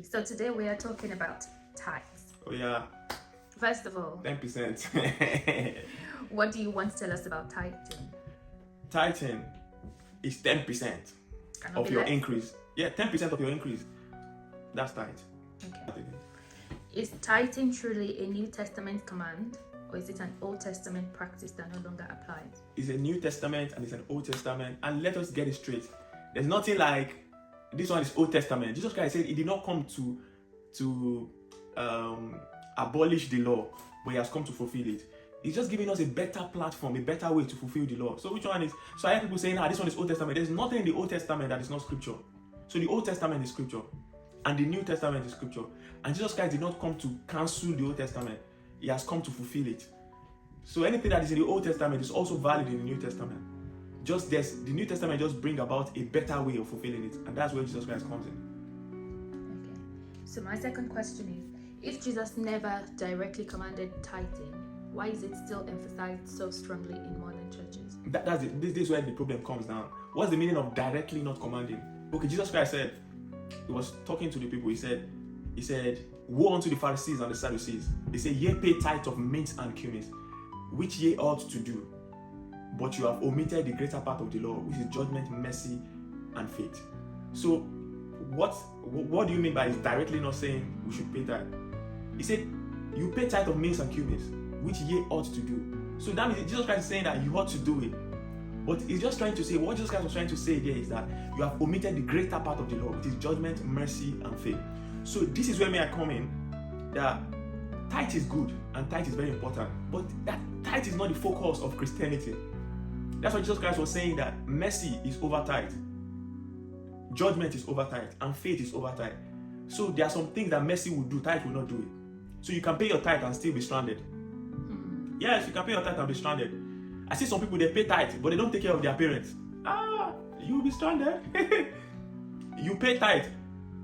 So today we are talking about tithes. Oh yeah, First of all, 10%. what do you want to tell us about tithing? Tithing is 10% Cannot of be your less. increase. Yeah, 10% of your increase. That's tithe. Okay. Is tithing truly a New Testament command, or is it an Old Testament practice that no longer applies? It's a New Testament and it's an Old Testament. And let us get it straight. There's nothing like this one is Old Testament. Jesus Christ said he did not come to abolish the law, but he has come to fulfill it. He's just giving us a better platform, a better way to fulfill the law. So which one is? So I hear people saying, this one is Old Testament. There's nothing in the Old Testament that is not scripture. So the Old Testament is scripture, and the New Testament is scripture. And Jesus Christ did not come to cancel the Old Testament. He has come to fulfill it. So anything that is in the Old Testament is also valid in the New Testament. Just this, the New Testament just bring about a better way of fulfilling it, and that's where Jesus Christ comes in. Okay. So my second question is, if Jesus never directly commanded tithing, why is it still emphasized so strongly in modern churches? That's it. This is where the problem comes down. What's the meaning of directly not commanding? Okay, Jesus Christ said, he was talking to the people, he said, woe unto the Pharisees and the Sadducees. He said, ye pay tithe of mint and cumin, which ye ought to do, but you have omitted the greater part of the law, which is judgment, mercy, and faith. So, what do you mean by is directly not saying we should pay tithe? He said, you pay tithe of mint and cumin, which ye ought to do. So that means Jesus Christ is saying that you ought to do it. But he's just trying to say, what Jesus Christ was trying to say there is that you have omitted the greater part of the law, which is judgment, mercy, and faith. So this is where I come in, that tithe is good and tithe is very important, but that tithe is not the focus of Christianity. That's why Jesus Christ was saying that mercy is over tithe, judgment is over tithe, and faith is over tithe. So there are some things that mercy will do, tithe will not do it. So you can pay your tithe and still be stranded. Yes, you can pay your tithe and be stranded. I see some people, they pay tithe, but they don't take care of their parents. You'll be stranded. You pay tithe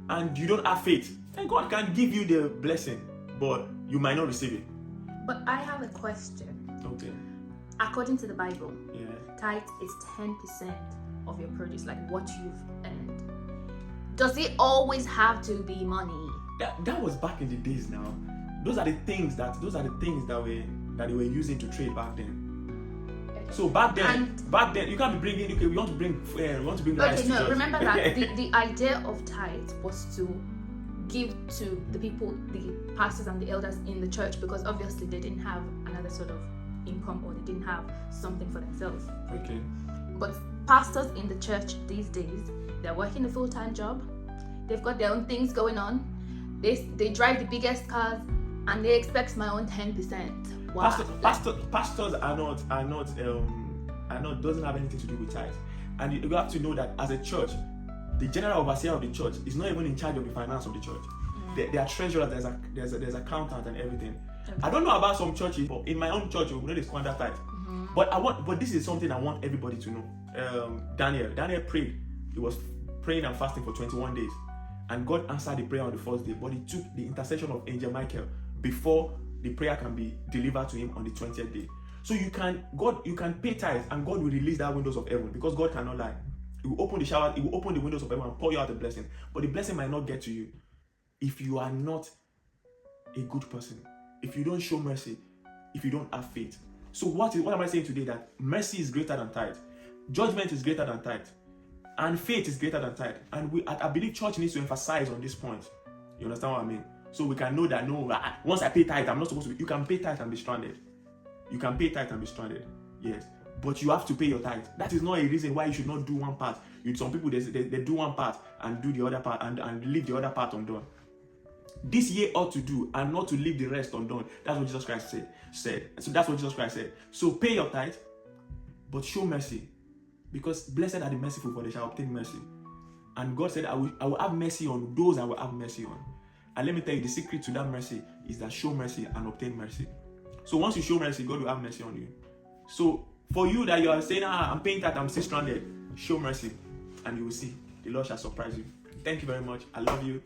and you don't have faith, and God can give you the blessing, but you might not receive it. But I have a question. Okay. According to the Bible, Yeah. tithe is 10% of your produce, like what you've earned. Does it always have to be money? That was back in the days. Now, those are the things that they were using to trade back then. So back then, you can't be bringing. Okay, we want to bring rice. Okay, no. Remember that the idea of tithe was to give to the people, the pastors and the elders in the church, because obviously they didn't have another sort of income, or they didn't have something for themselves. Okay. But pastors in the church these days, they're working a full-time job. They've got their own things going on. They drive the biggest cars, and they expect my own 10%. Wow. Pastors are not doesn't have anything to do with tithe. And you have to know that as a church, the general overseer of the church is not even in charge of the finance of the church. There are treasurers, there's accountant and everything. Okay. I don't know about some churches, but in my own church, we know they squander tithe. But this is something I want everybody to know. Daniel prayed. He was praying and fasting for 21 days, and God answered the prayer on the first day. But it took the intercession of Angel Michael before the prayer can be delivered to him on the 20th day. So you can pay tithe, and God will release that windows of heaven, because God cannot lie. He will open the shower, he will open the windows of heaven and pour you out a blessing. But the blessing might not get to you if you are not a good person, if you don't show mercy, if you don't have faith. So what am I saying today? That mercy is greater than tithe, judgment is greater than tithe, and faith is greater than tithe. And I believe church needs to emphasize on this point. You understand what I mean? So we can know that once I pay tithe, I'm not supposed to be. You can pay tithe and be stranded. You can pay tithe and be stranded. Yes. But you have to pay your tithe. That is not a reason why you should not do one part. Some people, they do one part and do the other part and leave the other part undone. This ye ought to do, and not to leave the rest undone. That's what Jesus Christ said. So that's what Jesus Christ said. So pay your tithe, but show mercy. Because blessed are the merciful, for they shall obtain mercy. And God said, I will have mercy on those I will have mercy on. And let me tell you, the secret to that mercy is that show mercy and obtain mercy. So once you show mercy, God will have mercy on you. So for you that you are saying, I'm paying that, I'm still stranded, show mercy, and you will see the Lord shall surprise you. Thank you very much. I love you.